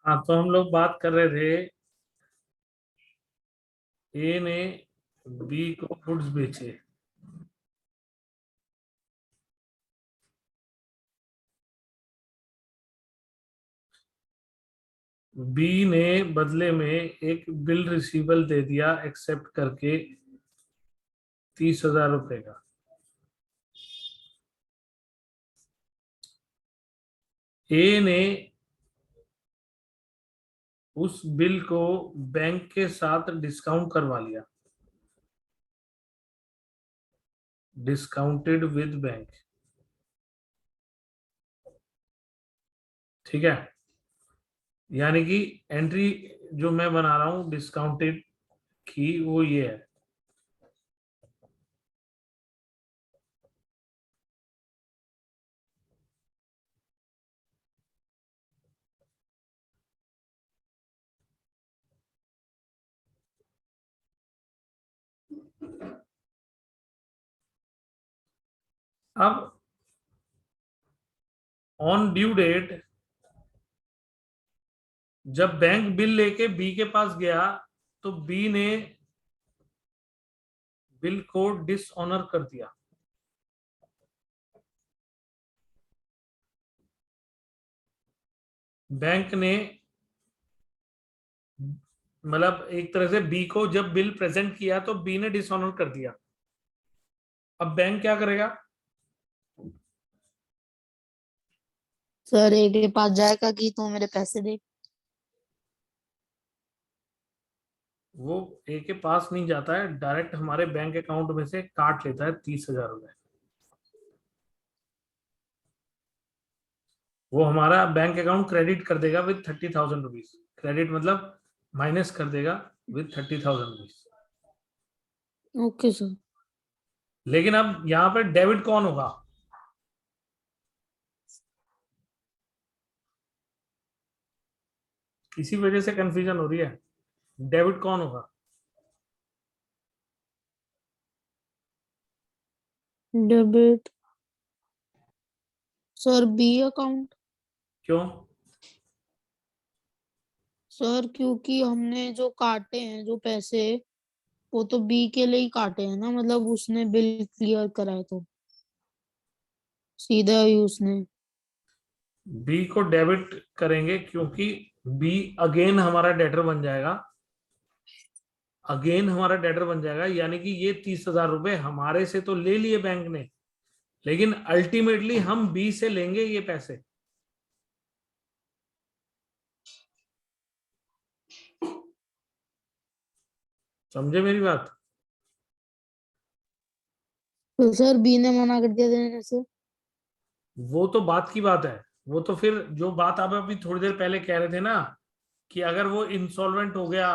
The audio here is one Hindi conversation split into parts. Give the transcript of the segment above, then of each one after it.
हाँ, तो हम लोग बात कर रहे थे। ए ने बी को गुड्स बेचे। बी ने बदले में एक बिल रिसीवेबल दे दिया एक्सेप्ट करके 30,000 रुपए का। ए ने उस बिल को बैंक के साथ डिस्काउंट करवा लिया, डिस्काउंटेड विद बैंक। ठीक है, यानी कि एंट्री जो मैं बना रहा हूं डिस्काउंटेड की, वो ये है। अब ऑन ड्यू डेट जब बैंक बिल लेके बी के पास गया तो बी ने बिल को डिसऑनर कर दिया। बैंक ने मतलब एक तरह से बी को जब बिल प्रेजेंट किया तो बी ने डिसऑनर कर दिया। अब बैंक क्या करेगा? सर ए के पास जाएगा कि तू मेरे पैसे दे। वो ए के पास नहीं जाता है, डायरेक्ट हमारे बैंक अकाउंट में से काट लेता है 30,000 रुपए। वो हमारा बैंक अकाउंट क्रेडिट कर देगा विद 30,000 रुपीज। क्रेडिट मतलब माइनस कर देगा विद 30,000 रुपीज। Okay sir. लेकिन अब यहाँ पे डेबिट कौन होगा? इसी वजह से कंफ्यूजन हो रही है। डेबिट कौन होगा? Debit sir B account. क्यों? सर क्योंकि हमने जो काटे हैं जो पैसे, वो तो बी के लिए ही काटे हैं ना, मतलब उसने बिल क्लियर करा है तो सीधा ही उसने। बी को डेबिट करेंगे क्योंकि बी अगेन हमारा डेटर बन जाएगा। अगेन हमारा डेटर बन जाएगा, यानी कि ये 30,000 रुपए हमारे से तो ले लिए बैंक ने, लेकिन अल्टीमेटली हम बी से लेंगे ये पैसे। समझे मेरी बात? तो सर बी ने मना कर दिया देने से। वो तो बात की बात है। वो तो फिर जो बात आप अभी थोड़ी देर पहले कह रहे थे ना, कि अगर वो इंसॉल्वेंट हो गया,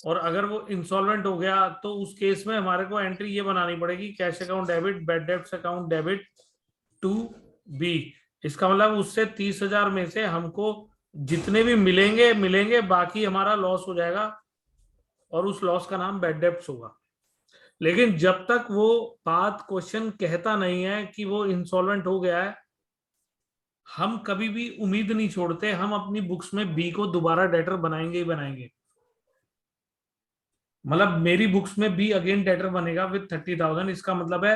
और अगर वो इंसॉल्वेंट हो गया तो उस केस में हमारे को एंट्री ये बनानी पड़ेगी, cash account debit, bad debts account debit to B. इसका मतलब उससे 30,000 में से हमको जितने भी मिलेंगे मिलेंगे, बाकी हमारा लॉस हो जाएगा, और उस लॉस का नाम बैड डेब्ट्स होगा। लेकिन जब तक वो बात क्वेश्चन कहता नहीं है कि वो इंसॉल्वेंट हो गया है, हम कभी भी उम्मीद नहीं छोड़ते, हम अपनी बुक्स में बी को दोबारा डेटर बनाएंगे ही बनाएंगे। मतलब मेरी बुक्स में बी अगेन डेटर बनेगा विद 30,000। इसका मतलब है,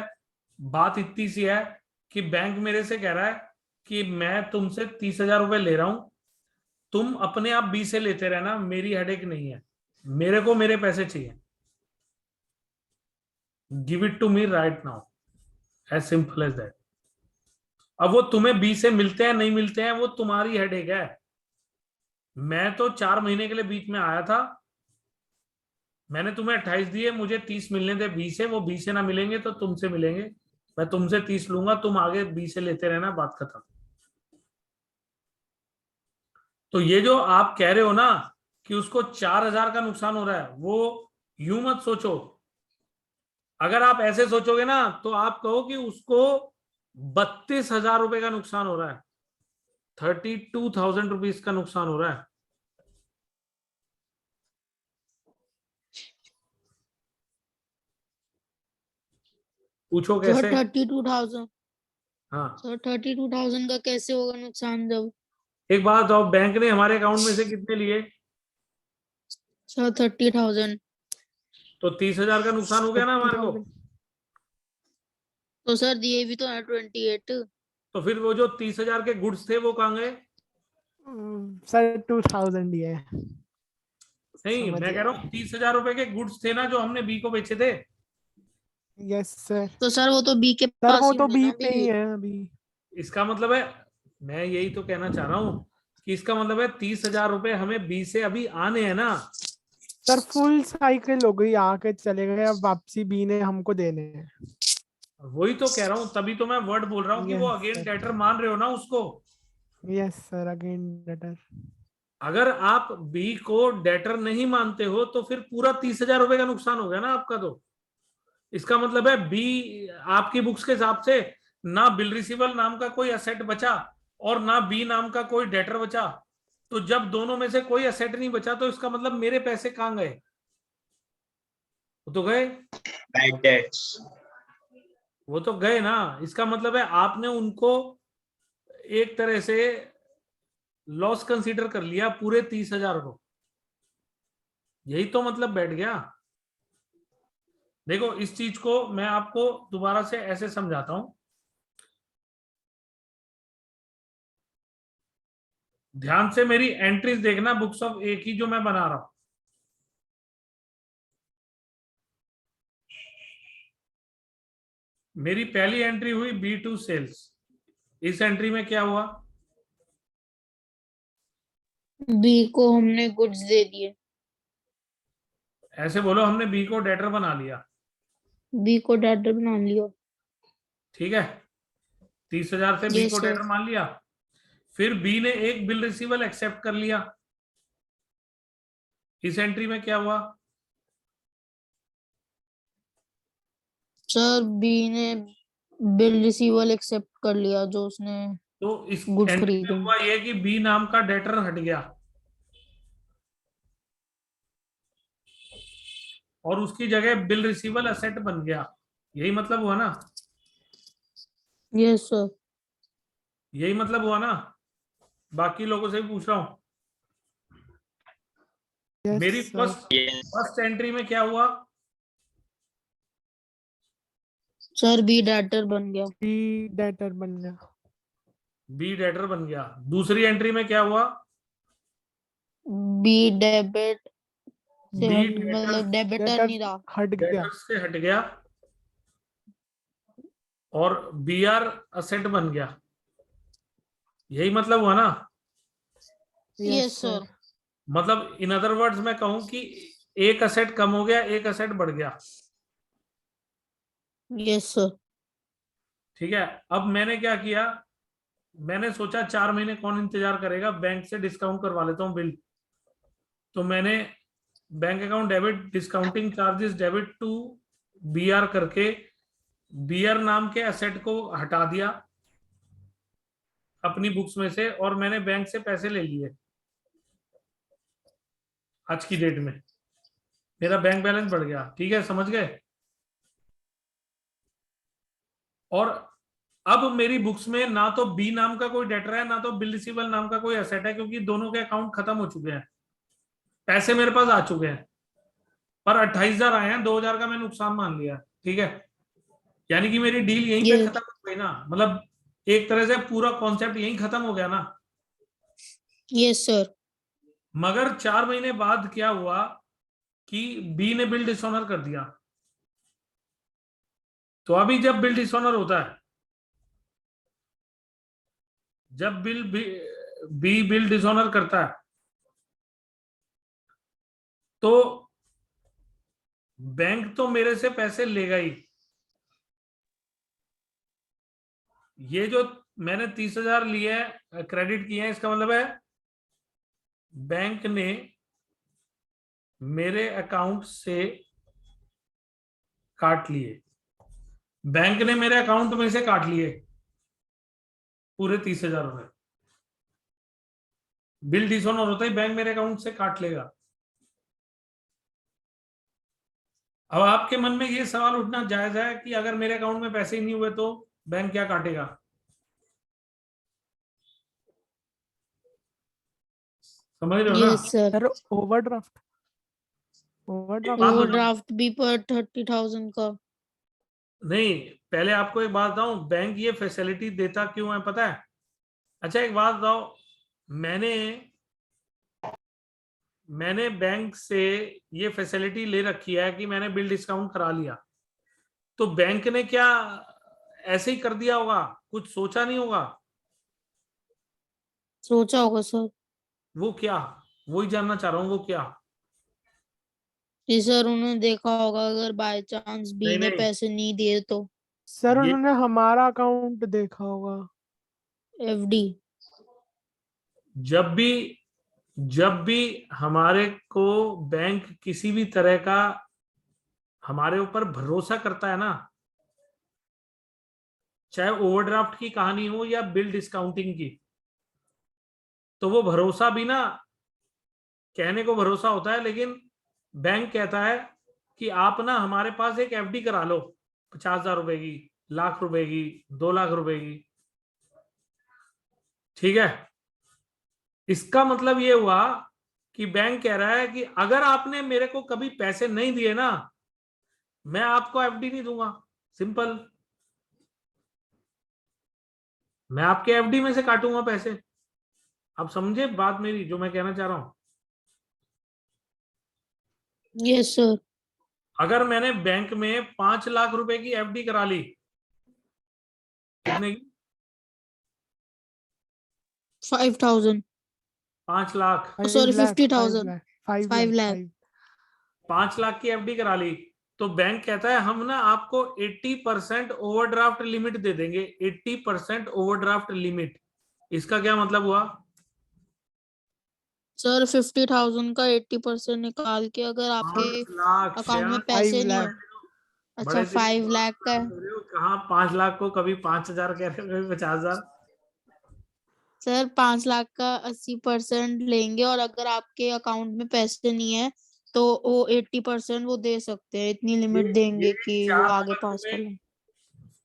बात इतनी सी है कि बैंक मेरे से कह रहा है कि मैं तुमसे 30,000 रुपए ले रहा हूं, तुम अपने आप बी से लेते रहना, मेरी हेडेक नहीं है, मेरे को मेरे पैसे चाहिए, give it to me right now, as simple as that. अब वो तुम्हें बी से मिलते हैं नहीं मिलते हैं, वो तुम्हारी हेडेक है। मैं तो 4 महीने के लिए बीच में आया था, मैंने तुम्हें 28 दिए, मुझे 30 मिलने थे बी से, वो बी से ना मिलेंगे तो तुमसे मिलेंगे। मैं तुमसे 30 लूंगा, तुम आगे बी से लेते रहना, बात खत्म। तो ये जो आप कह रहे हो ना कि उसको 4,000 का नुकसान हो रहा है, वो यूं मत सोचो। अगर आप ऐसे सोचोगे ना तो आप कहो कि उसको 32,000 रुपए का नुकसान हो रहा है, 32,000 रुपीज का नुकसान हो रहा है। पूछो सर कैसे? 32,000। हाँ, सर 32,000 का कैसे होगा नुकसान जब एक बात बताओ, बैंक ने हमारे अकाउंट में से कितने लिए? सर 30,000। तो 30,000 का नुकसान हो गया ना थर्टी हमारे को। थाउजेंड तो सर दिए भी तो है 28। तो फिर वो जो 30,000 के गुड्स थे वो कहाँ गए? सर 2000 ही है। नहीं, समझ मैं कह रहा गया। हूँ 30,000 रुपए के गुड्स थे ना जो हमने बी को बेचे थे। Yes sir. तो सर वो तो बी के सर पास वो ही तो होंगे बी ना पे ही अभी। है अभी। इसका मतलब है, मैं यही तो कहना चाह रहा हूँ कि इसका मतलब है 30,000 रुपए हमें बी से अभी आने हैं ना। सर फुल साइकिल हो गई, आके चले गए, अब वापसी बी ने हमको देने हैं। वही तो कह रहा हूँ, तभी तो मैं वर्ड बोल रहा हूँ कि वो यस अगेन सर। डेटर मान रहे हो ना उसको। Yes sir, again later. अगर आप बी को डेटर नहीं मानते हो तो फिर पूरा 30,000 रुपए का नुकसान हो गया ना आपका। तो इसका मतलब है बी, आपकी बुक्स के हिसाब से ना बिल रिसीवल नाम का कोई असेट बचा और ना बी नाम का कोई डेटर बचा। तो जब दोनों में से कोई असेट नहीं बचा तो इसका मतलब मेरे पैसे कहाँ गए? वो तो गए। Bad debts. वो तो गए ना। इसका मतलब है आपने उनको एक तरह से लॉस कंसीडर कर लिया पूरे 30,000 को। यही तो मतलब बैठ गया। देखो, इस चीज को मैं आपको दोबारा से ऐसे समझाता हूं, ध्यान से मेरी एंट्रीज देखना बुक्स ऑफ ए की जो मैं बना रहा हूं। मेरी पहली एंट्री हुई B2 सेल्स। इस एंट्री में क्या हुआ? बी को हमने गुड्स दे दिए। ऐसे बोलो, हमने बी को डेटर बना लिया। बी को डेटर बना लिया। ठीक है, 30,000 से बी यस को सर। डेटर मान लिया। फिर बी ने एक बिल रिसीवल एक्सेप्ट कर लिया। इस एंट्री में क्या हुआ? सर बी ने बिल रिसीवल एक्सेप्ट कर लिया जो उसने तो इस गुड्स एंट्री में खरीदे। हुआ ये कि बी नाम का डेटर हट गया और उसकी जगह बिल रिसीवल असेट बन गया। यही मतलब हुआ ना? Yes sir. यही मतलब हुआ ना? बाकी लोगों से भी पूछ रहा हूं। यस मेरी सर। Yes. फर्स्ट एंट्री में क्या हुआ? सर बी डेटर बन गया। बी डेटर बन गया। बी डेटर बन गया। दूसरी एंट्री में क्या हुआ? बी डेबिट से बी डेटर, मतलब डेबिटर डेटर नहीं रहा। हट गया। डेटर से हट गया और बी आर असेट बन गया। यही मतलब हुआ ना? Yes yes sir. सर। मतलब इन अदर वर्ड्स मैं कहूं कि एक असेट कम हो गया, एक असेट बढ़ गया। Yes sir. ठीक है, अब मैंने क्या किया, मैंने सोचा 4 महीने कौन इंतजार करेगा, बैंक से डिस्काउंट करवा लेता हूं बिल। तो मैंने bank account debit discounting charges debit to B R करके बी आर नाम के असेट को हटा दिया अपनी बुक्स में से और मैंने बैंक से पैसे ले लिए। आज की डेट में मेरा बैंक बैलेंस बढ़ गया। ठीक है, समझ गए? और अब मेरी बुक्स में ना तो बी नाम का कोई डेटर है ना तो बिल रिसीवल नाम का कोई एसेट है, क्योंकि दोनों के अकाउंट खत्म हो चुके हैं, पैसे मेरे पास आ चुके हैं। पर 28,000 आए हैं, 2,000 का मैं नुकसान मान लिया। ठीक है, यानी कि मेरी डील यहीं पे ये खत्म हो गई ना। मतलब एक तरह से पूरा कॉन्सेप्ट यहीं खत्म हो गया ना। Yes sir. मगर 4 महीने बाद क्या हुआ कि बी ने बिल डिसऑनर कर दिया। तो अभी जब बिल डिसऑनर होता है, जब बी बिल डिसऑनर करता है तो बैंक तो मेरे से पैसे लेगा ही। ये जो मैंने 30,000 लिए हैं, क्रेडिट किए हैं, इसका मतलब है बैंक ने मेरे अकाउंट से काट लिए। बैंक ने मेरे अकाउंट में से काट लिए पूरे 30,000 रुपए। बिल डिसऑनर होता ही बैंक मेरे अकाउंट से काट लेगा। अब आपके मन में ये सवाल उठना जायज है कि अगर मेरे अकाउंट में पैसे ही नहीं हुए तो बैंक क्या काटेगा? समझ रहे हो ना? Yes sir. Sir overdraft overdraft बात बताओ। ओवरड्राफ्ट भी पर 30,000 का। नहीं, पहले आपको एक बात बताऊं, बैंक ये फैसिलिटी देता क्यों है पता है? अच्छा एक बात बताओ, मैंने मैंने बैंक से ये फैसिलिटी ले रखी है कि मैंने बिल डिस्काउंट करा लिया, तो बैंक ने क्या ऐसे ही कर दिया होगा? कुछ सोचा नहीं होगा? सोचा होगा सर। वो क्या? वही जानना चाह रहा हूँ, वो क्या? जी सर, उन्होंने देखा होगा अगर बाय चांस बी नहीं ने नहीं, पैसे नहीं दिए तो सर ये उन्होंने हमारा अकाउंट देखा होगा। एफडी। जब भी जब भी हमारे को बैंक किसी भी तरह का हमारे ऊपर भरोसा करता है ना, चाहे ओवरड्राफ्ट की कहानी हो या बिल डिस्काउंटिंग की, तो वो भरोसा भी ना, कहने को भरोसा होता है, लेकिन बैंक कहता है कि आप ना हमारे पास एक एफडी करा लो, 50,000 रुपए की, लाख रुपए की, 2 लाख रुपए की। ठीक है, इसका मतलब ये हुआ कि बैंक कह रहा है कि अगर आपने मेरे को कभी पैसे नहीं दिए ना, मैं आपको एफडी नहीं दूंगा। सिंपल, मैं आपके एफडी में से काटूंगा पैसे। आप समझे बात मेरी, जो मैं कहना चाह रहा हूं? Yes sir. अगर मैंने बैंक में 5 लाख रुपए की एफडी करा ली, कितने की? 5,000। 5 लाख। Five sorry, lakh 50,000। 5 लाख। 5 लाख की एफडी करा ली, तो बैंक कहता है हम ना आपको 80% ओवरड्राफ्ट लिमिट दे देंगे। 80% ओवरड्राफ्ट लिमिट, इसका क्या मतलब हुआ? सर 50,000 का 80% निकाल के अगर आपके 5 लाख अकाउंट में श्रेयांश, पैसे नहीं लाख है। अच्छा, बड़े दिल की 5 बात लाख का बात है। कर रहे हो, कहाँ 5 लाख को कभी 5,000 कह रहे हो, कभी 50,000। सर 5 लाख का 80% लेंगे और अगर आपके अकाउंट में पैसे नहीं है तो वो 80% वो दे सकते हैं, इतनी ये लिमिट ये देंगे कि वो 4 आगे लाख पास कर रुपए लें।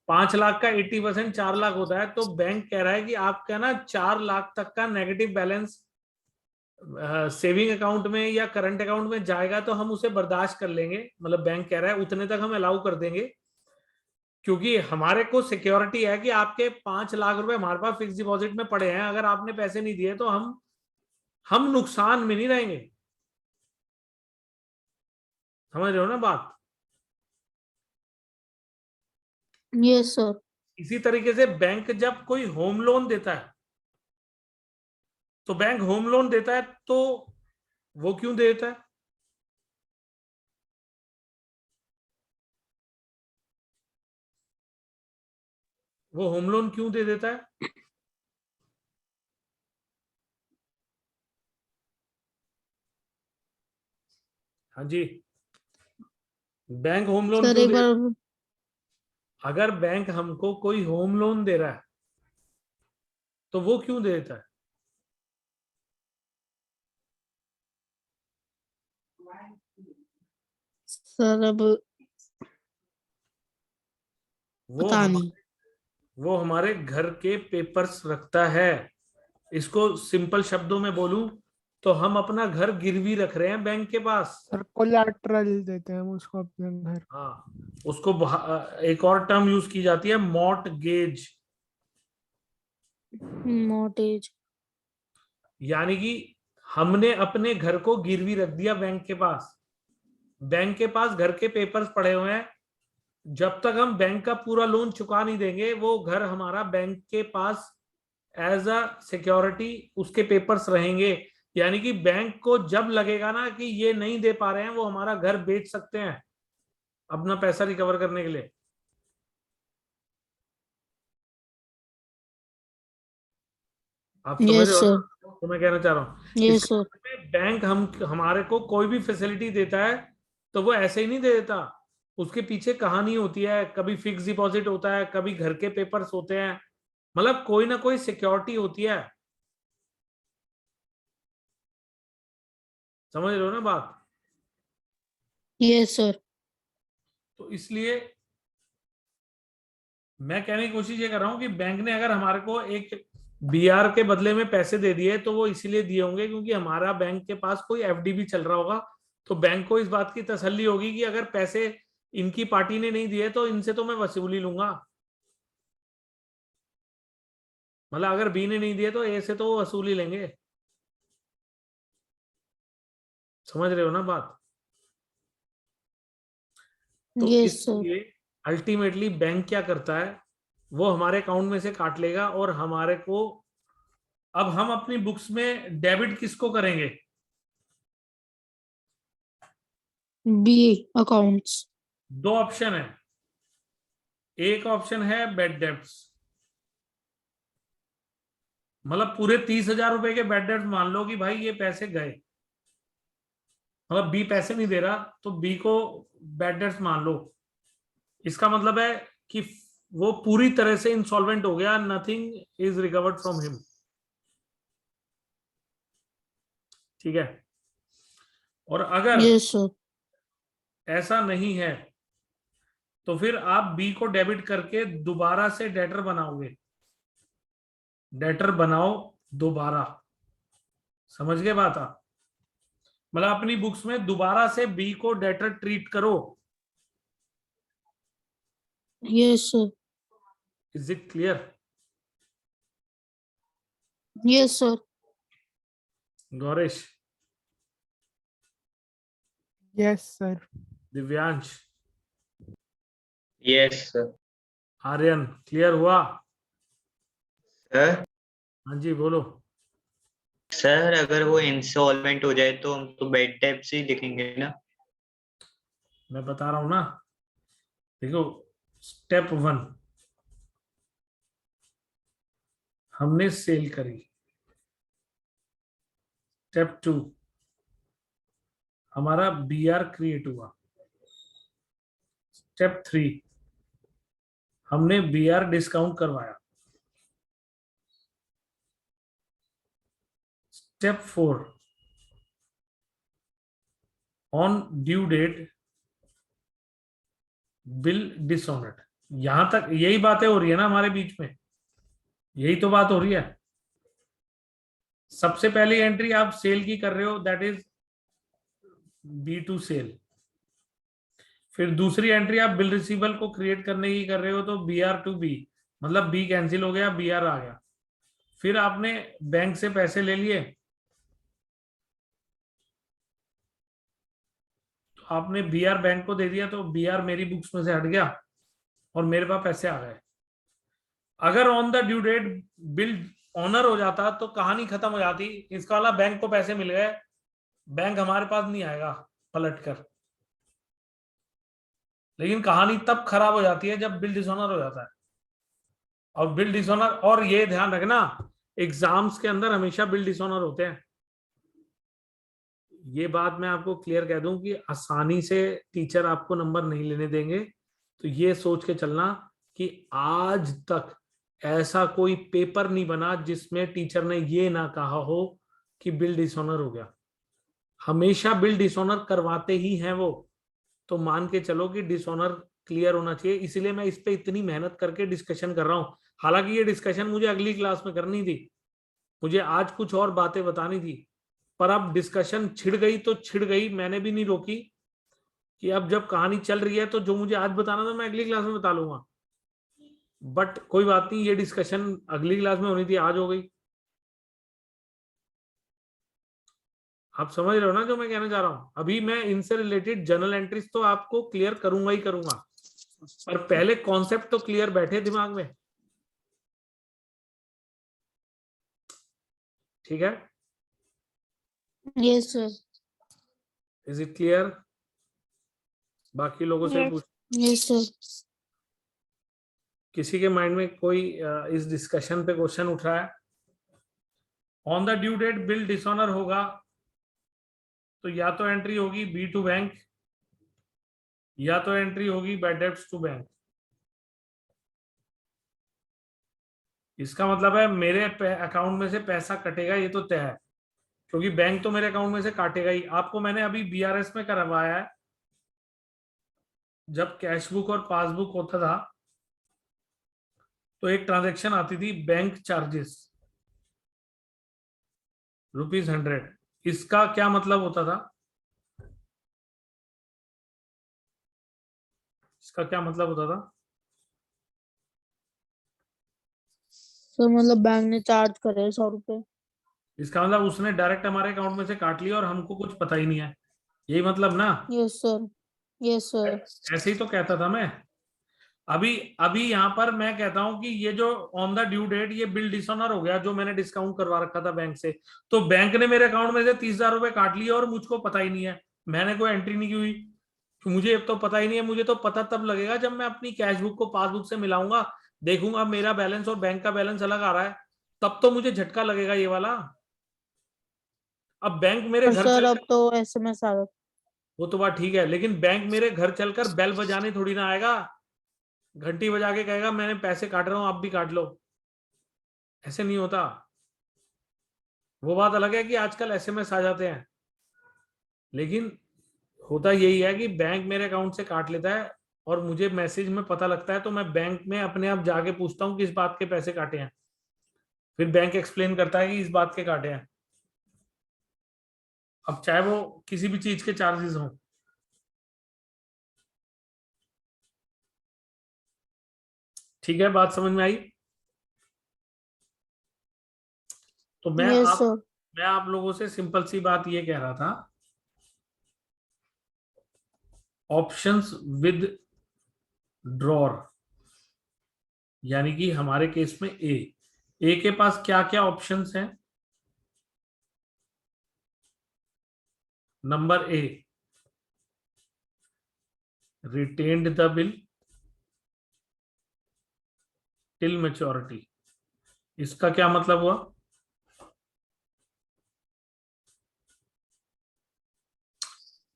5 लाख का 80% 4 लाख होता है, तो बैंक कह रहा है कि आपका ना 4 लाख तक का नेगेटिव बैलेंस सेविंग अकाउंट में या करंट अकाउंट में जाएगा तो हम उसे बर्दाश्त कर लेंगे। मतलब बैंक कह रहा है उतने तक हम अलाउ कर देंगे, क्योंकि हमारे को सिक्योरिटी है कि आपके 5 लाख रुपए हमारे पास फिक्स डिपॉजिट में पड़े हैं, अगर आपने पैसे नहीं दिए तो हम नुकसान में नहीं रहेंगे। समझ रहे हो ना बात? Yes sir. इसी तरीके से बैंक जब कोई होम लोन देता है, तो बैंक होम लोन देता है तो वो क्यों देता है? वो होम लोन क्यों दे देता है? हाँ जी, बैंक होम लोन सर क्यों एक दे? बार। अगर बैंक हमको कोई होम लोन दे रहा है तो वो क्यों दे देता है? सर अब वो पता नहीं। हमारे वो हमारे घर के पेपर्स रखता है। इसको सिंपल शब्दों में बोलूं तो हम अपना घर गिरवी रख रहे हैं बैंक के पास। सर कोलैटरल देते हैं हम उसको अपने घर। हाँ, उसको एक और टर्म यूज की जाती है, मॉर्टगेज। मोर्टेज। यानी कि हमने अपने घर को गिरवी रख दिया बैंक के पास। बैंक के पास घर के पेपर्स पड़े हुए हैं, जब तक हम बैंक का पूरा लोन चुका नहीं देंगे वो घर हमारा बैंक के पास एज अ सिक्योरिटी उसके पेपर्स रहेंगे। यानी कि बैंक को जब लगेगा ना कि ये नहीं दे पा रहे हैं, वो हमारा घर बेच सकते हैं अपना पैसा रिकवर करने के लिए। आप समझ यस रहे हो सर। ना तो मैं कहना चाह रहा हूँ? यस इसका सर। मतलब है बैंक हम हमारे को कोई भी फैसिलिटी देता है तो वो ऐसे ही नहीं दे देता, उसके पीछे कहानी होती है। कभी फिक्स डिपॉजिट होता है, कभी घर के पेपर्स होते हैं, मतलब कोई ना कोई सिक्योरिटी होती है। समझ रहे हो ना बात? Yes sir. तो इसलिए मैं कहने की कोशिश ये कर रहा हूं कि बैंक ने अगर हमारे को एक बीआर के बदले में पैसे दे दिए तो वो इसीलिए दिए होंगे क्योंकि हमारा बैंक के पास कोई एफडी भी चल रहा होगा, तो बैंक को इस बात की तसल्ली होगी कि अगर पैसे इनकी पार्टी ने नहीं दिए तो इनसे तो मैं वसूली लूंगा। मतलब अगर बी ने नहीं दिए तो ए से तो वो वसूली लेंगे। समझ रहे हो ना बात? तो यस सर। इसलिए अल्टीमेटली बैंक क्या करता है, वो हमारे अकाउंट में से काट लेगा और हमारे को, अब हम अपनी बुक्स में डेबिट किसको करेंगे? B accounts. दो ऑप्शन है, एक ऑप्शन है बैड डेब्ट्स, मतलब पूरे 30,000 रुपए के बैड डेब्ट मान लो कि भाई ये पैसे गए, मतलब बी पैसे नहीं दे रहा तो बी को बैड डेब्ट्स मान लो। इसका मतलब है कि वो पूरी तरह से इंसॉल्वेंट हो गया, nothing is recovered from him. ठीक है? और अगर यस सर। ऐसा नहीं है तो फिर आप बी को डेबिट करके दोबारा से डेटर बनाओगे, डेटर बनाओ दोबारा। समझ गए बात आप? मतलब अपनी बुक्स में दोबारा से बी को डेटर ट्रीट करो। Yes sir. Is it clear? Yes sir. Gauresh, yes sir. Divyansh, yes sir. Aryan, clear हुआ? सर हाँ जी बोलो। सर अगर वो इंसॉल्वेंट हो जाए तो हम तो बेड डेब्ट्स ही लिखेंगे ना? मैं बता रहा हूं ना, देखो स्टेप 1 हमने सेल करी, स्टेप 2 हमारा बीआर क्रिएट हुआ, स्टेप 3 हमने बीआर डिस्काउंट करवाया, step 4 on due date bill dishonoured. यहां तक यही बातें हो रही है ना हमारे बीच में, यही तो बात हो रही है। सबसे पहली एंट्री आप सेल की कर रहे हो, that is B to sale. फिर दूसरी एंट्री आप बिल रिसीवेबल को क्रिएट करने की कर रहे हो, तो बी आर टू बी, मतलब बी कैंसिल हो गया, बी आर आ गया। फिर आपने बैंक से पैसे ले लिए, तो आपने बी आर बैंक को दे दिया, तो बी आर मेरी बुक्स में से हट गया और मेरे पास पैसे आ गए। अगर on the due date bill honour हो जाता तो कहानी खत्म हो जाती, इसका वाला बैंक को पैसे मिल गए, बैंक हमारे पास नहीं आएगा पलट कर। लेकिन कहानी तब खराब हो जाती है जब बिल डिसऑनर हो जाता है। और बिल डिसऑनर, और ये ध्यान रखना, एग्जाम्स के अंदर हमेशा बिल डिसऑनर होते हैं। ये बात मैं आपको क्लियर कह दूं कि आसानी से टीचर आपको नंबर नहीं लेने देंगे। तो ये सोच के चलना कि आज तक ऐसा कोई पेपर नहीं बना जिसमें टीचर ने ये ना कहा हो कि बिल डिसऑनर हो गया। हमेशा बिल डिसऑनर करवाते ही हैं वो। तो मान के चलो कि डिसऑनर क्लियर होना चाहिए, इसलिए मैं इस पे इतनी मेहनत करके डिस्कशन कर रहा हूं। हालांकि ये डिस्कशन मुझे अगली क्लास में करनी थी, मुझे आज कुछ और बातें बतानी थी, पर अब डिस्कशन छिड़ गई तो छिड़ गई, मैंने भी नहीं रोकी कि अब जब कहानी चल रही है तो जो मुझे आज बताना था मैं अगली क्लास में बता लूंगा। बट कोई बात नहीं, ये डिस्कशन अगली क्लास में होनी थी, आज हो गई। आप समझ रहे हो ना जो मैं कहना चाह रहा हूं? अभी मैं इनसे रिलेटेड जर्नल एंट्रीज तो आपको क्लियर करूंगा ही करूंगा, पर पहले कॉन्सेप्ट तो क्लियर बैठे दिमाग में। ठीक है? Yes sir. Is it clear? बाकी लोगों से पूछ, यस सर। किसी के माइंड में कोई इस डिस्कशन पे क्वेश्चन उठ रहा है? On the due date bill dishonour होगा तो या तो एंट्री होगी बी टू बैंक, या तो एंट्री होगी बैड डेब्ट्स टू बैंक। इसका मतलब है मेरे अकाउंट में से पैसा कटेगा, ये तो तय है, क्योंकि बैंक तो मेरे अकाउंट में से काटेगा ही। आपको मैंने अभी बीआरएस में करवाया है, जब कैश बुक और पासबुक होता था तो एक ट्रांजैक्शन आती थी बैंक चार्जेस, ₹100। इसका क्या मतलब होता था? इसका क्या मतलब होता था? सर मतलब बैंक ने चार्ज करे 100 रुपए। इसका मतलब उसने डायरेक्ट हमारे अकाउंट में से काट लिया और हमको कुछ पता ही नहीं है, यही मतलब ना? Yes sir. Yes sir. ऐसे ही तो कहता था मैं। अभी अभी यहाँ पर मैं कहता हूं कि ये जो ऑन द ड्यू डेट ये बिल डिसऑनर हो गया, जो मैंने डिस्काउंट करवा रखा था बैंक से, तो बैंक ने मेरे अकाउंट में से 30,000 रुपए काट लिए और मुझको पता ही नहीं है, मैंने कोई एंट्री नहीं की हुई। तो मुझे तो पता ही नहीं है, मुझे तो पता तब लगेगा जब मैं अपनी कैश बुक को पासबुक से मिलाऊंगा, देखूंगा मेरा बैलेंस और बैंक का बैलेंस अलग आ रहा है, तब तो मुझे झटका लगेगा ये वाला। अब बैंक मेरे पर घर सर चल, अब तो एसएमएस आ गया। वो तो बात ठीक है, लेकिन बैंक मेरे घर चलकर बेल बजाने थोड़ी ना आएगा, घंटी बजा के कहेगा मैंने पैसे काट रहा हूं आप भी काट लो, ऐसे नहीं होता। वो बात अलग है कि आजकल एसएमएस आ जाते हैं, लेकिन होता यही है कि बैंक मेरे अकाउंट से काट लेता है और मुझे मैसेज में पता लगता है, तो मैं बैंक में अपने आप जाके पूछता हूँ किस बात के पैसे काटे हैं, फिर बैंक एक्सप्लेन करता है कि इस बात के काटे हैं। अब चाहे वो किसी भी चीज के चार्जेस हों। ठीक है, बात समझ में आई? तो यस सर। मैं आप लोगों से सिंपल सी बात ये कह रहा था, ऑप्शंस विद ड्रॉर, यानी कि हमारे केस में ए के पास क्या क्या ऑप्शंस हैं? Number A, retained the bill till maturity. इसका क्या मतलब हुआ?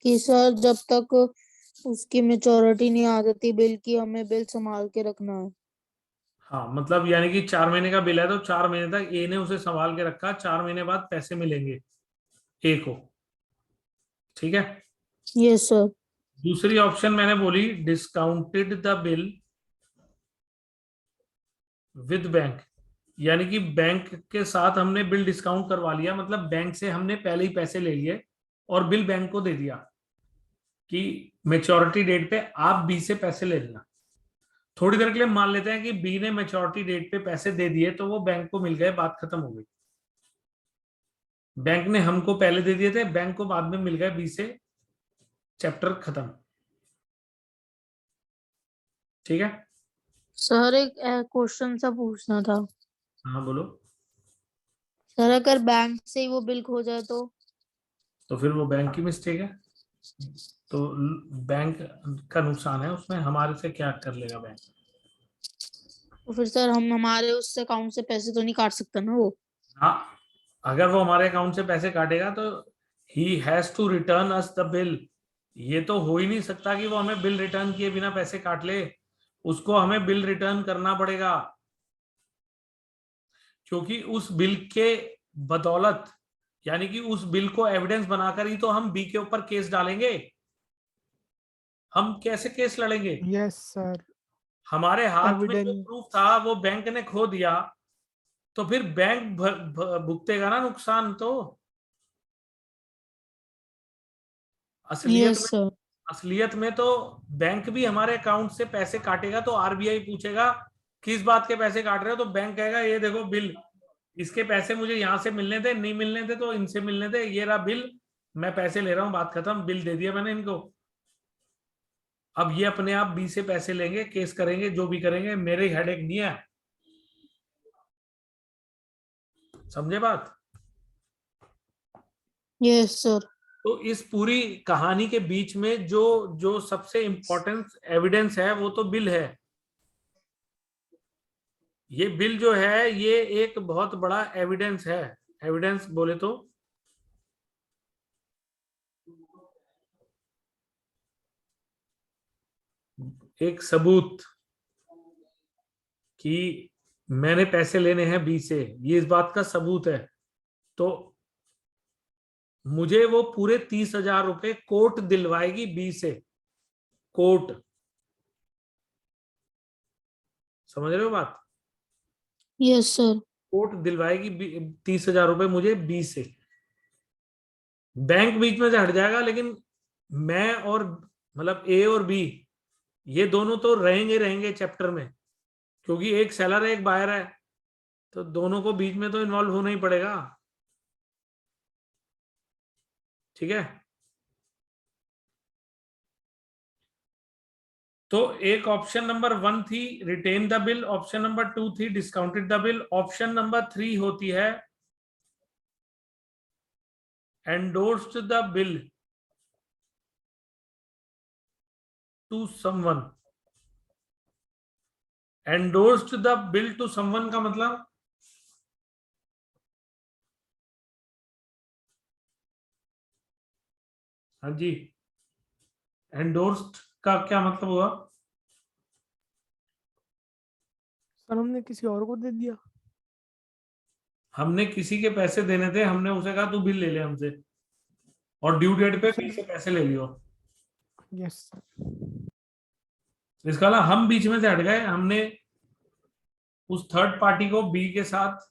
कि सर जब तक उसकी मेच्योरिटी नहीं आ जाती बिल की, हमें बिल संभाल के रखना है। हाँ, मतलब यानी कि 4 महीने का बिल है तो 4 महीने तक ए ने उसे संभाल के रखा, 4 महीने बाद पैसे मिलेंगे ए को। ठीक है। Yes sir. दूसरी ऑप्शन मैंने बोली, discounted the bill with bank, यानी कि बैंक के साथ हमने बिल डिस्काउंट करवा लिया, मतलब बैंक से हमने पहले ही पैसे ले लिए और बिल बैंक को दे दिया कि मेच्योरिटी डेट पे आप बी से पैसे ले लेना। थोड़ी देर के लिए मान लेते हैं कि बी ने मेच्योरिटी डेट पे पैसे दे दिए, तो वो बैंक को मिल गए, बात खत्म हो गई। बैंक ने हमको पहले दे दिए थे, बैंक को बाद में मिल गए बी से, चैप्टर खत्म। ठीक है। सर एक क्वेश्चन सा पूछना था। हाँ बोलो। सर अगर बैंक से ही वो बिल खो जाए तो फिर वो बैंक की मिस्टेक है, तो बैंक का नुकसान है उसमें, हमारे से क्या कर लेगा बैंक? तो फिर सर हम हमारे उस अकाउंट से पैसे तो नहीं काट सकता ना वो। हाँ, अगर वो हमारे अकाउंट से पैसे काटेगा तो he has to return us the bill. ये तो हो ही नहीं सकता कि वो हमें बिल रिटर्न किए बिना पैसे काट ले, उसको हमें बिल रिटर्न करना पड़ेगा, क्योंकि उस बिल के बदौलत, यानी कि उस बिल को एविडेंस बनाकर ही तो हम बी के ऊपर केस डालेंगे। हम कैसे केस लड़ेंगे? Yes sir. हमारे हाथ में जो एविडेंस। प्रूफ था वो बैंक ने खो दिया, तो फिर बैंक भुगतेगा ना नुकसान तो। असलियत यस में सर। असलियत में तो बैंक भी हमारे अकाउंट से पैसे काटेगा, तो आरबीआई पूछेगा किस बात के पैसे काट रहे हो, तो बैंक कहेगा ये देखो बिल, इसके पैसे मुझे यहां से मिलने थे, नहीं मिलने थे तो इनसे मिलने थे, ये रहा बिल, मैं पैसे ले रहा हूं, बात खत्म, बिल दे दिया मैंने इनको। अब ये अपने आप बी से पैसे लेंगे, केस करेंगे, जो भी करेंगे, मेरे हेडेक नहीं है। समझे बात? Yes sir. तो इस पूरी कहानी के बीच में जो जो सबसे इंपॉर्टेंट एविडेंस है वो तो बिल है। ये बिल जो है ये एक बहुत बड़ा एविडेंस है। एविडेंस बोले तो एक सबूत कि मैंने पैसे लेने हैं बी से, ये इस बात का सबूत है। तो मुझे वो पूरे 30,000 रुपए कोर्ट दिलवाएगी बी से, कोर्ट। समझ रहे हो बात? Yes sir. कोर्ट दिलवाएगी 30,000 रुपए मुझे बी से, बैंक बीच में से हट जाएगा, लेकिन मैं और मतलब ए और बी ये दोनों तो रहेंगे चैप्टर में, क्योंकि एक सेलर है एक बायर है, तो दोनों को बीच में तो इन्वॉल्व होना ही पड़ेगा। ठीक है, तो एक ऑप्शन नंबर 1 थी retain the bill, option number 2 थी discounted the bill, option number 3 होती है endorsed the bill to someone. Endorsed the bill to someone का मतलब हाँ जी, एंडोर्स्ड का क्या मतलब हुआ? सर हमने किसी और को दे दिया। हमने किसी के पैसे देने थे, हमने उसे कहा तू बिल ले ले हमसे, और ड्यू डेट पे बी से पैसे ले लियो। Yes sir. इसका मतलब हम बीच में से हट गए, हमने उस थर्ड पार्टी को बी के साथ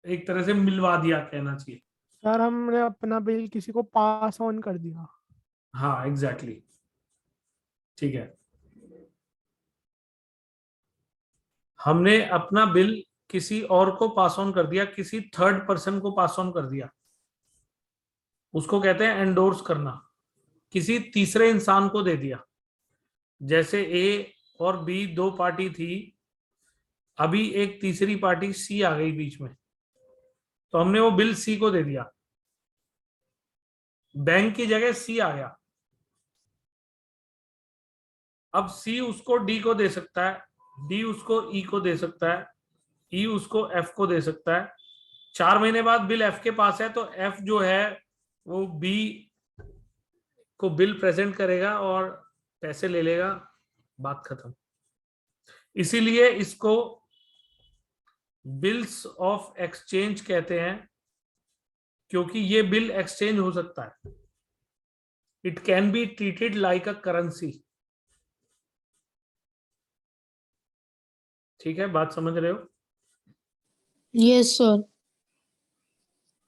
एक तरह से मिलवा दिया, कहना चाहिए। सर हमने अपना बिल किसी को पास ऑन कर दिया। हाँ एग्जैक्टली, ठीक है, हमने अपना बिल किसी और को पास ऑन कर दिया, किसी थर्ड पर्सन को पास ऑन कर दिया, उसको कहते हैं एंडोर्स करना। किसी तीसरे इंसान को दे दिया, जैसे ए और बी दो पार्टी थी, अभी एक तीसरी पार्टी सी आ गई बीच में, तो हमने वो बिल सी को दे दिया, बैंक की जगह सी आ गया। अब सी उसको डी को दे सकता है, डी उसको ई को दे सकता है, ई उसको एफ को दे सकता है। 4 महीने बाद बिल एफ के पास है, तो एफ जो है वो बी को बिल प्रेजेंट करेगा और पैसे ले लेगा, बात खत्म। इसीलिए इसको बिल्स ऑफ एक्सचेंज कहते हैं, क्योंकि ये बिल एक्सचेंज हो सकता है। It can be treated like a currency. ठीक है, बात समझ रहे हो? Yes sir.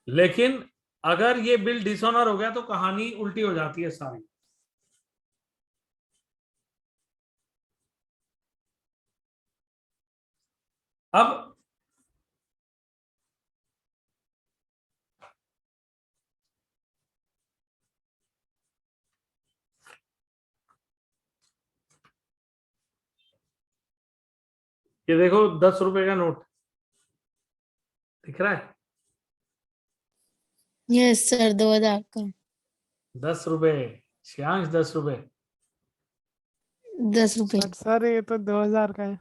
लेकिन अगर ये बिल डिसऑनर हो गया तो कहानी उल्टी हो जाती है सारी। अब ये देखो 10 रुपए का नोट दिख रहा है, यस सर, 2000 का। 10 रुपए, श्यांश 10 रुपए। 10 रुपए। बट सर ये तो 2000 का है।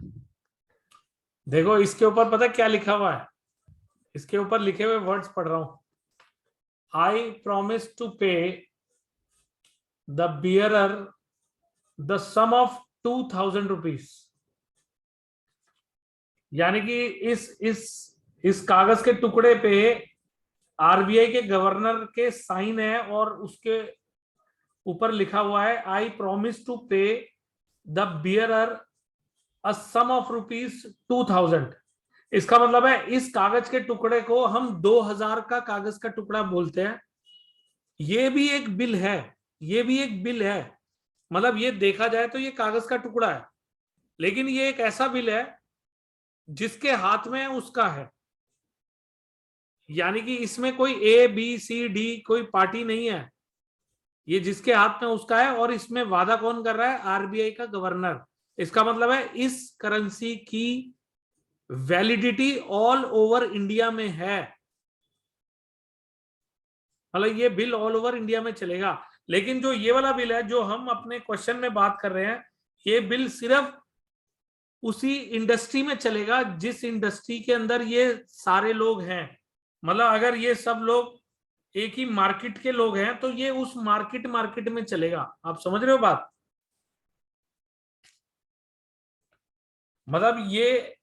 देखो इसके ऊपर पता क्या लिखा हुआ है, इसके ऊपर लिखे हुए वर्ड्स पढ़ रहा हूं। I promise to pay the bearer the sum of 2000 rupees. यानी कि इस कागज के टुकड़े पे आरबीआई के गवर्नर के साइन है और उसके ऊपर लिखा हुआ है I promise to pay the bearer a sum of ₹2000। इसका मतलब है इस कागज के टुकड़े को हम 2000 का कागज का टुकड़ा बोलते हैं। ये भी एक बिल है, ये भी एक बिल है, मतलब ये देखा जाए तो ये कागज का टुकड़ा है, लेकिन ये एक ऐसा बिल है जिसके हाथ में उसका है। यानी कि इसमें कोई ए बी सी डी कोई पार्टी नहीं है, ये जिसके हाथ में उसका है, और इसमें वादा कौन कर रहा है? आरबीआई का गवर्नर। इसका मतलब है इस करेंसी की वैलिडिटी ऑल ओवर इंडिया में है, मतलब ये बिल ऑल ओवर इंडिया में चलेगा। लेकिन जो ये वाला बिल है जो हम अपने क्वेश्चन में बात कर रहे हैं, ये बिल सिर्फ उसी इंडस्ट्री में चलेगा जिस इंडस्ट्री के अंदर ये सारे लोग हैं। मतलब अगर ये सब लोग एक ही मार्केट के लोग हैं तो ये उस मार्केट में चलेगा। आप समझ रहे हो बात? मतलब ये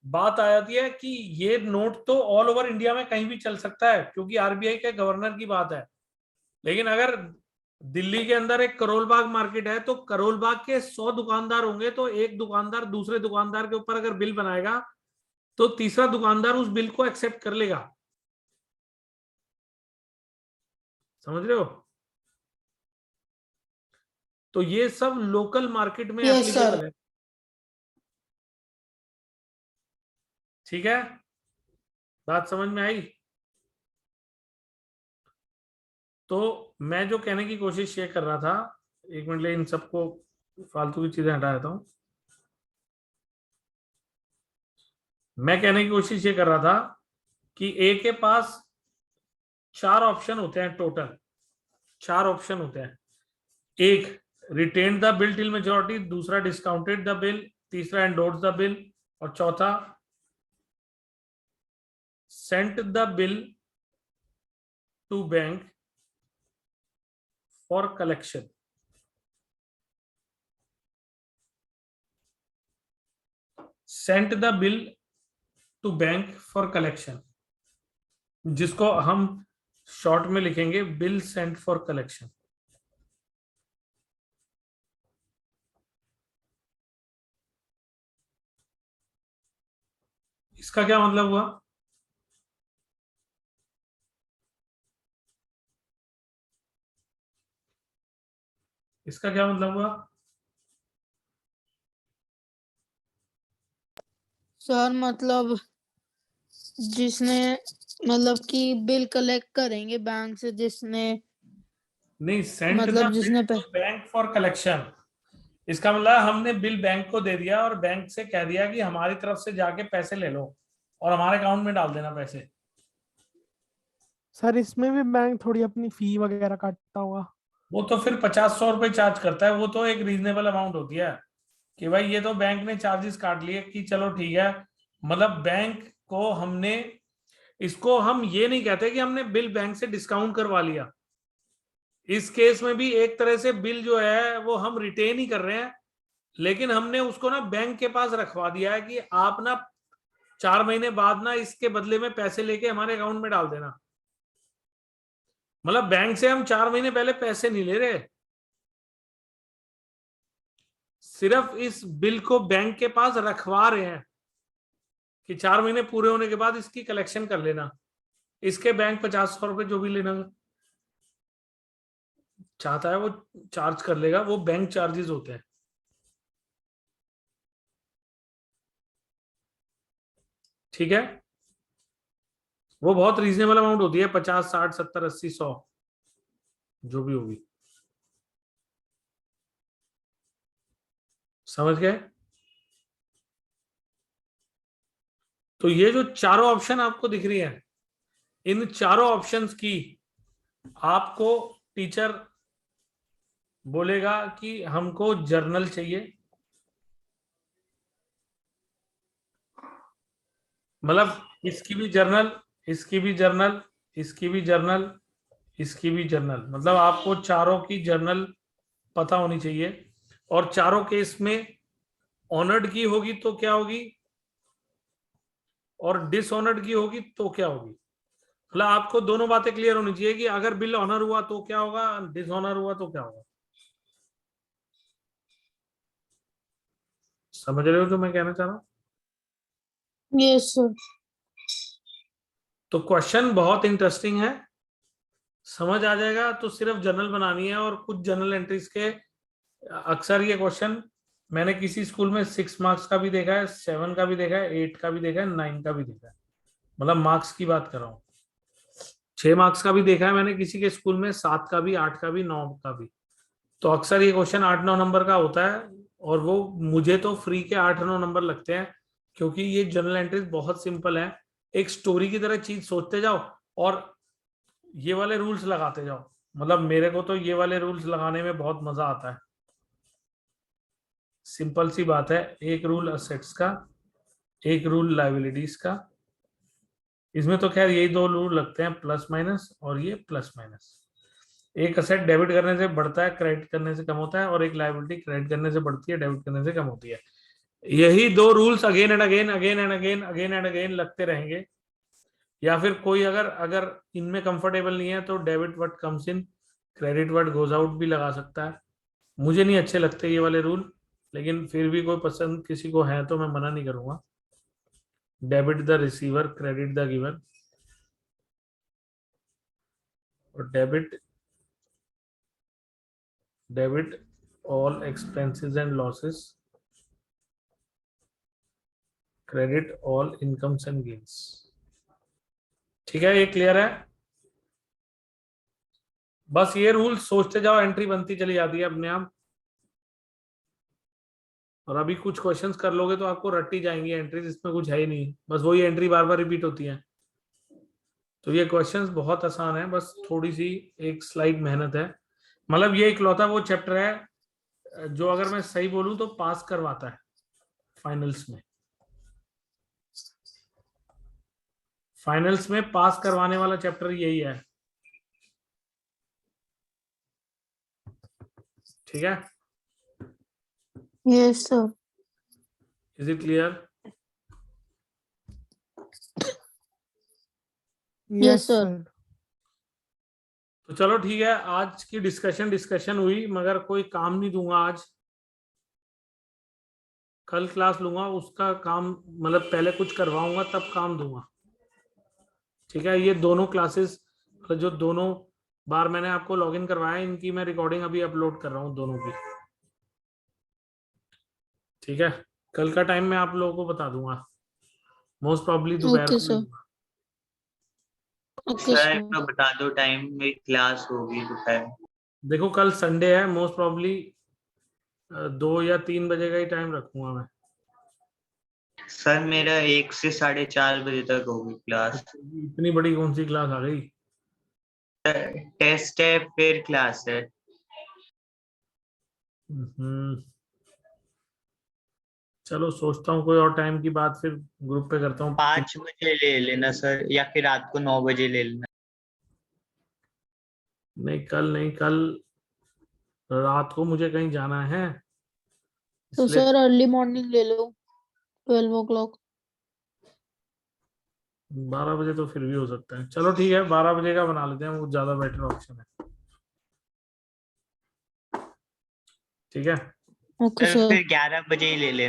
बात आ जाती है कि ये नोट तो ऑल ओवर इंडिया में कहीं भी चल सकता है क्योंकि आरबीआई के गवर्नर की बात है। लेकिन अगर दिल्ली के अंदर एक करोल बाग मार्केट है तो करोल बाग के 100 दुकानदार होंगे, तो एक दुकानदार दूसरे दुकानदार के ऊपर अगर बिल बनाएगा तो तीसरा दुकानदार उस बिल को एक्सेप्ट कर लेगा। समझ रहे हो? तो ये सब लोकल मार्केट में Yes, sir. एप्लीकेबल है। ठीक है, बात समझ में आई? तो मैं जो कहने की कोशिश ये कर रहा था, एक मिनट ले, इन सबको फालतू की चीजें हटा देता हूं। मैं कहने की कोशिश ये कर रहा था कि ए के पास 4 ऑप्शन होते हैं, टोटल 4 ऑप्शन होते हैं। एक, retain the bill till maturity, दूसरा डिस्काउंटेड द बिल, तीसरा एंडोर्स द बिल, और चौथा send the bill to bank for collection. Send the bill to bank for collection, जिसको हम शॉर्ट में लिखेंगे बिल सेंट फॉर कलेक्शन। इसका क्या मतलब हुआ? इसका क्या मतलब हुआ? सर मतलब जिसने मतलब कि बिल कलेक्ट करेंगे बैंक से, जिसने नहीं, सेंट द मतलब बिल जिसने टू बैंक फॉर कलेक्शन, इसका मतलब हमने बिल बैंक को दे दिया और बैंक से कह दिया कि हमारी तरफ से जाके पैसे ले लो और हमारे अकाउंट में डाल देना पैसे। सर इसमें भी बैंक थोड़ी अपनी फी वगैरह काटता होगा। वो तो फिर 50-100 रुपए चार्ज करता है, वो तो एक रीजनेबल अमाउंट होती है कि भाई ये तो बैंक ने चार्जेस काट लिए कि चलो ठीक है। मतलब बैंक को हमने, इसको हम ये नहीं कहते कि हमने बिल बैंक से डिस्काउंट करवा लिया। इस केस में भी एक तरह से बिल जो है वो हम रिटेन ही कर रहे हैं, लेकिन हमने उसको ना बैंक के पास रखवा दिया है कि आप ना 4 महीने बाद ना इसके बदले में पैसे लेके हमारे अकाउंट में डाल देना। मतलब बैंक से हम 4 महीने पहले पैसे नहीं ले रहे, सिर्फ इस बिल को बैंक के पास रखवा रहे हैं कि 4 महीने पूरे होने के बाद इसकी कलेक्शन कर लेना। इसके बैंक 50-100 रुपए जो भी लेना चाहता है वो चार्ज कर लेगा, वो बैंक चार्जेस होते हैं। ठीक है, वो बहुत रीजनेबल अमाउंट होती है, 50, 60, 70, 80, 100 जो भी होगी। समझ गए? तो ये जो चारों ऑप्शन आपको दिख रही है, इन चारों ऑप्शंस की आपको टीचर बोलेगा कि हमको जर्नल चाहिए। मतलब इसकी भी जर्नल, इसकी भी जर्नल, इसकी भी जर्नल, इसकी भी जर्नल, मतलब आपको चारों की जर्नल पता होनी चाहिए। और चारों केस में ऑनर्ड की होगी तो क्या होगी और डिसऑनर्ड की होगी तो क्या होगी। मतलब आपको दोनों बातें क्लियर होनी चाहिए कि अगर बिल ऑनर हुआ तो क्या होगा, डिसऑनर हुआ तो क्या होगा। समझ रहे हो जो मैं कहना चाह रहा हूँ? Yes sir. तो क्वेश्चन बहुत इंटरेस्टिंग है, समझ आ जाएगा तो सिर्फ जर्नल बनानी है। और कुछ जर्नल एंट्रीज के अक्सर ये क्वेश्चन मैंने किसी स्कूल में 6 मार्क्स का भी देखा है, 7 का भी देखा है, 8 का भी देखा है, 9 का भी देखा है। मतलब मार्क्स की बात कर रहा हूँ। 6 मार्क्स का भी देखा है मैंने किसी के स्कूल में, 7 का भी, 8 का भी, 9 का भी। तो अक्सर ये क्वेश्चन 8-9 नंबर का होता है और वो मुझे तो फ्री के 8-9 नंबर लगते हैं, क्योंकि ये जर्नल एंट्रीज बहुत सिंपल है। एक स्टोरी की तरह चीज सोचते जाओ और ये वाले रूल्स लगाते जाओ। मतलब मेरे को तो ये वाले रूल्स लगाने में बहुत मजा आता है। सिंपल सी बात है, एक रूल असेट्स का, एक रूल लायबिलिटीज का। इसमें तो खैर यही 2 रूल लगते हैं, प्लस माइनस और ये प्लस माइनस। एक असेट डेबिट करने से बढ़ता है, क्रेडिट करने से कम होता है, और एक लायबिलिटी क्रेडिट करने से बढ़ती है, डेबिट करने से कम होती है। यही 2 rules again and again, again and again, again and again लगते रहेंगे। या फिर कोई अगर अगर इनमें कंफर्टेबल नहीं है तो debit what comes in, credit what goes out भी लगा सकता है। मुझे नहीं अच्छे लगते ये वाले रूल, लेकिन फिर भी कोई पसंद किसी को है तो मैं मना नहीं करूंगा। Debit the receiver, credit the giver, और debit debit all expenses and losses, credit all incomes and gains. ठीक है, ये क्लियर है? बस ये रूल सोचते जाओ, एंट्री बनती चली जाती है अपने आप। और अभी कुछ क्वेश्चंस कर लोगे तो आपको रट्टी जाएंगी एंट्रीज, इसमें कुछ है ही नहीं, बस वही एंट्री बार बार रिपीट होती है। तो ये क्वेश्चंस बहुत आसान है, बस थोड़ी सी एक स्लाइड मेहनत है। मतलब ये इकलौता वो चैप्टर है जो अगर मैं सही बोलूं तो पास करवाता है फाइनल्स में। फाइनल्स में पास करवाने वाला चैप्टर यही है। ठीक है, yes sir. Is it clear? Yes sir. Sir. तो चलो ठीक है, आज की डिस्कशन हुई, मगर कोई काम नहीं दूंगा आज। कल क्लास लूंगा, उसका काम मतलब पहले कुछ करवाऊंगा तब काम दूंगा। ठीक है, ये दोनों क्लासेस जो दोनों बार मैंने आपको लॉगिन करवाया, इनकी मैं रिकॉर्डिंग अभी अपलोड कर रहा हूँ दोनों की। ठीक है, कल का टाइम मैं आप लोगों को बता दूंगा, मोस्ट प्रॉब्ली दोपहर ओके को सर। दूंगा। Okay sir sir. तो बता दो टाइम, मेरी क्लास होगी दोपहर। देखो कल संडे है, मोस्ट प्रॉब्ली 2 या 3 बजे का ही टाइम रखूंगा मैं। सर मेरा 1 से 4:30 बजे तक होगी क्लास। इतनी बड़ी कौन सी क्लास आ गई? टेस्ट है फिर क्लास है। चलो सोचता हूँ कोई और टाइम की बात फिर ग्रुप पे करता हूँ। 5 बजे ले लेना सर, या फिर रात को 9 बजे ले लेना। नहीं, कल रात को मुझे कहीं जाना है, तो इसलिए सर अर्ली मॉर्निंग ले लो 12 o'clock। 12 बजे तो फिर भी हो सकता है। चलो ठीक है, 12 बजे का बना लेते हैं, वो ज्यादा बेटर ऑप्शन है। ठीक है, ओके सर सर। फिर 11 बजे ही ले लेना।